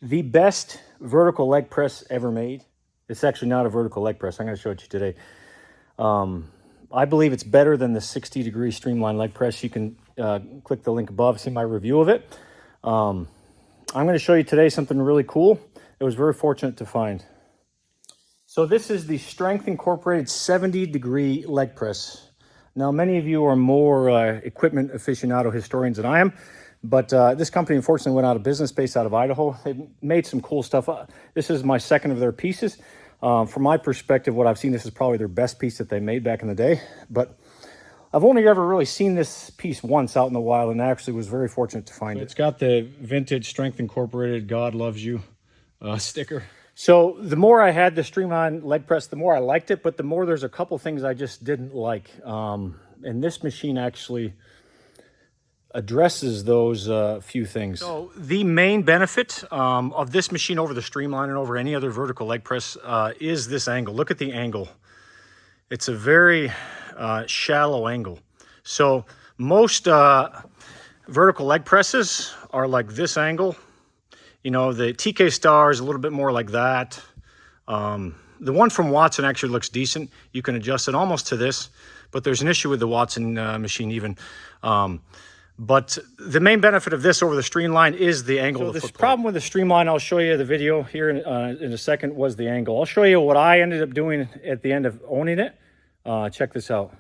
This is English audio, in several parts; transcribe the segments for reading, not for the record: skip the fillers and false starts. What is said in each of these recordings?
The best vertical leg press ever made. It's actually not a vertical leg press. I'm going to show it to you today. I believe it's better than the 60-degree streamline leg press. You can click the link above, see my review of it. I'm going to show you today something really cool. I was very fortunate to find. So this is the Strength Incorporated 70-degree leg press. Now, many of you are more equipment aficionado historians than I am, but this company unfortunately went out of business, based out of Idaho. They made some cool stuff. This is my second of their pieces. From my perspective, what I've seen, this is probably their best piece that they made back in the day. But I've only ever really seen this piece once out in the wild, and I actually was very fortunate to find it. It's got the vintage Strength Incorporated God Loves You sticker. So the more I had the streamline leg press, the more I liked it, but the more there's a couple things I just didn't like. And this machine actually addresses those few things. So the main benefit of this machine over the streamline and over any other vertical leg press is this angle. Look at the angle. It's a very shallow angle. So most vertical leg presses are like this angle. You know, the TK Star is a little bit more like that. The one from Watson actually looks decent. You can adjust it almost to this, but there's an issue with the Watson machine even. But the main benefit of this over the streamline is the angle of the foot plate. The problem with the streamline, I'll show you the video here in a second, was the angle. I'll show you what I ended up doing at the end of owning it. Check this out.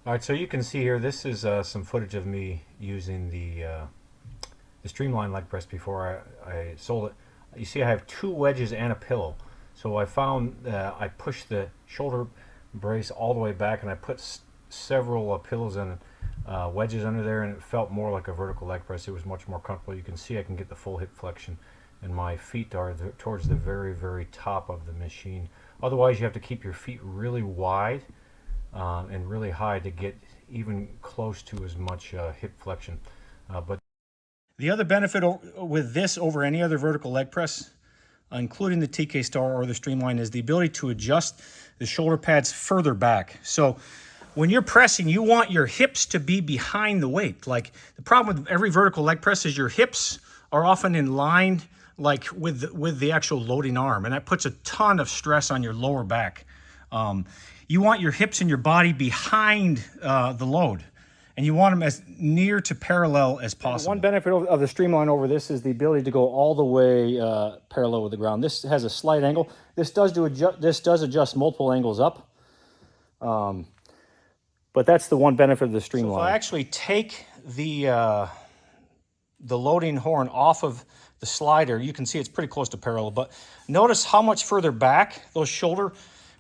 All right, so you can see here, this is some footage of me using the streamline leg press before I sold it. You see I have 2 wedges and a pillow. So I found I pushed the shoulder brace all the way back, and I put several pillows and wedges under there, and it felt more like a vertical leg press. It was much more comfortable. You can see I can get the full hip flexion, and my feet are towards the very, very top of the machine. Otherwise, you have to keep your feet really wide and really high to get even close to as much hip flexion. But the other benefit with this over any other vertical leg press, including the TK Star or the Streamline, is the ability to adjust the shoulder pads further back. So when you're pressing, you want your hips to be behind the weight. Like, the problem with every vertical leg press is your hips are often in line like with the actual loading arm, and that puts a ton of stress on your lower back. You want your hips and your body behind the load, and you want them as near to parallel as possible. One benefit of the Streamline over this is the ability to go all the way parallel with the ground. This has a slight angle. This does adjust multiple angles up, but that's the one benefit of the Streamline. So if I actually take the loading horn off of the slider, you can see it's pretty close to parallel. But notice how much further back those shoulder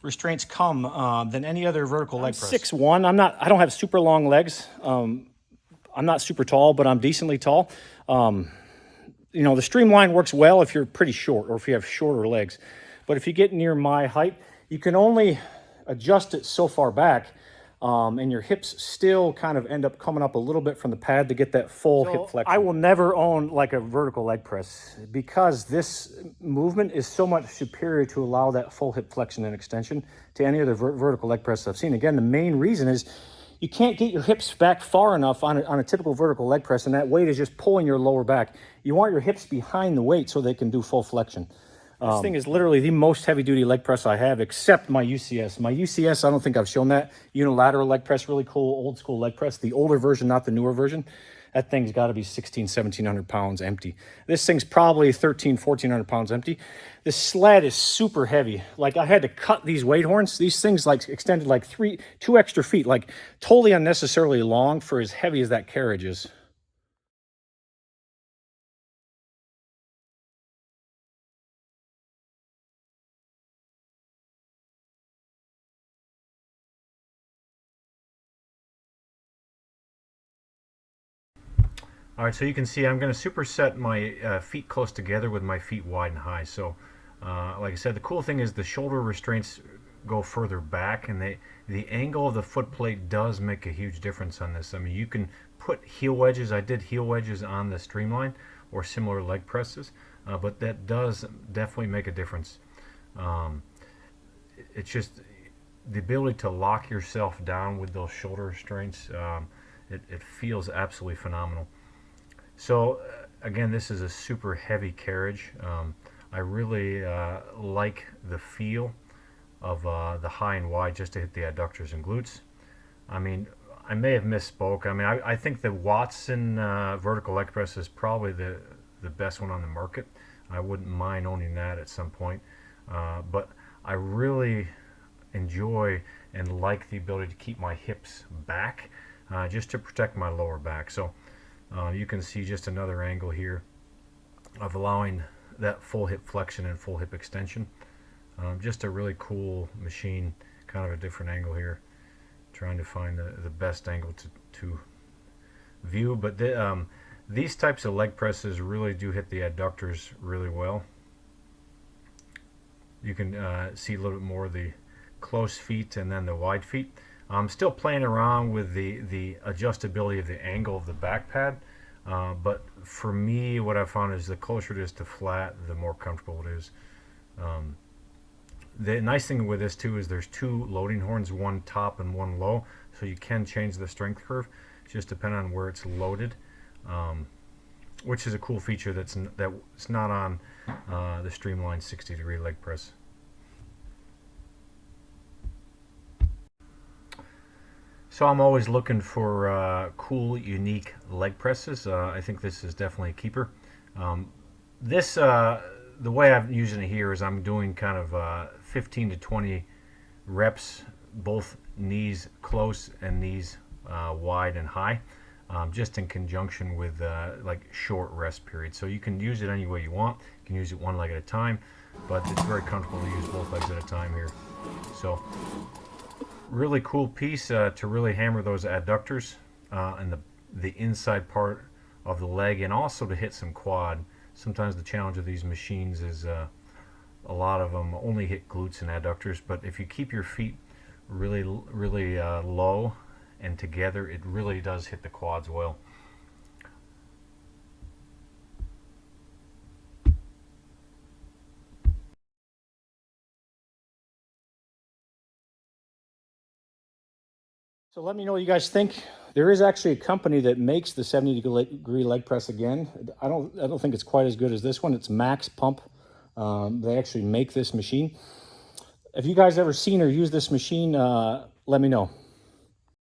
restraints come than any other vertical leg press. 6'1". I don't have super long legs. I'm not super tall, but I'm decently tall. You know, the Streamline works well if you're pretty short or if you have shorter legs. But if you get near my height, you can only adjust it so far back, and your hips still kind of end up coming up a little bit from the pad to get that full hip flexion. I will never own like a vertical leg press because this movement is so much superior to allow that full hip flexion and extension to any other vertical leg press I've seen. Again, the main reason is you can't get your hips back far enough on a typical vertical leg press, and that weight is just pulling your lower back. You want your hips behind the weight so they can do full flexion. This thing is literally the most heavy-duty leg press I have, except my UCS. My UCS, I don't think I've shown that. Unilateral leg press, really cool, old-school leg press. The older version, not the newer version. That thing's got to be 1,700 pounds empty. This thing's probably 1,400 pounds empty. This sled is super heavy. Like, I had to cut these weight horns. These things, like, extended like 2 extra feet. Like, totally unnecessarily long for as heavy as that carriage is. All right, so you can see I'm going to superset my feet close together with my feet wide and high. So, like I said, the cool thing is the shoulder restraints go further back, and the angle of the foot plate does make a huge difference on this. I mean, you can put heel wedges. I did heel wedges on the Streamline or similar leg presses, but that does definitely make a difference. It's just the ability to lock yourself down with those shoulder restraints It feels absolutely phenomenal. So again, this is a super heavy carriage. I really like the feel of the high and wide just to hit the adductors and glutes. I mean, I may have misspoke. I mean, I think the Watson vertical leg press is probably the best one on the market. I wouldn't mind owning that at some point. But I really enjoy and like the ability to keep my hips back just to protect my lower back. So you can see just another angle here of allowing that full hip flexion and full hip extension. Just a really cool machine, kind of a different angle here. Trying to find the best angle to view. But these types of leg presses really do hit the adductors really well. You can see a little bit more of the close feet and then the wide feet. I'm still playing around with the adjustability of the angle of the back pad. But for me, what I found is the closer it is to flat, the more comfortable it is. The nice thing with this too is there's two loading horns, one top and one low, so you can change the strength curve just depending on where it's loaded, which is a cool feature that's not on the Streamline 60-degree leg press. So I'm always looking for cool, unique leg presses. I think this is definitely a keeper. The way I'm using it here is I'm doing kind of 15 to 20 reps, both knees close and knees wide and high, just in conjunction with like short rest periods. So you can use it any way you want. You can use it one leg at a time, but it's very comfortable to use both legs at a time here. So really cool piece to really hammer those adductors and the inside part of the leg, and also to hit some quad. Sometimes the challenge of these machines is a lot of them only hit glutes and adductors, but if you keep your feet really low and together, it really does hit the quads well. So let me know what you guys think. There is actually a company that makes the 70-degree leg press again. I don't think it's quite as good as this one. It's Max Pump. They actually make this machine. If you guys ever seen or used this machine, let me know.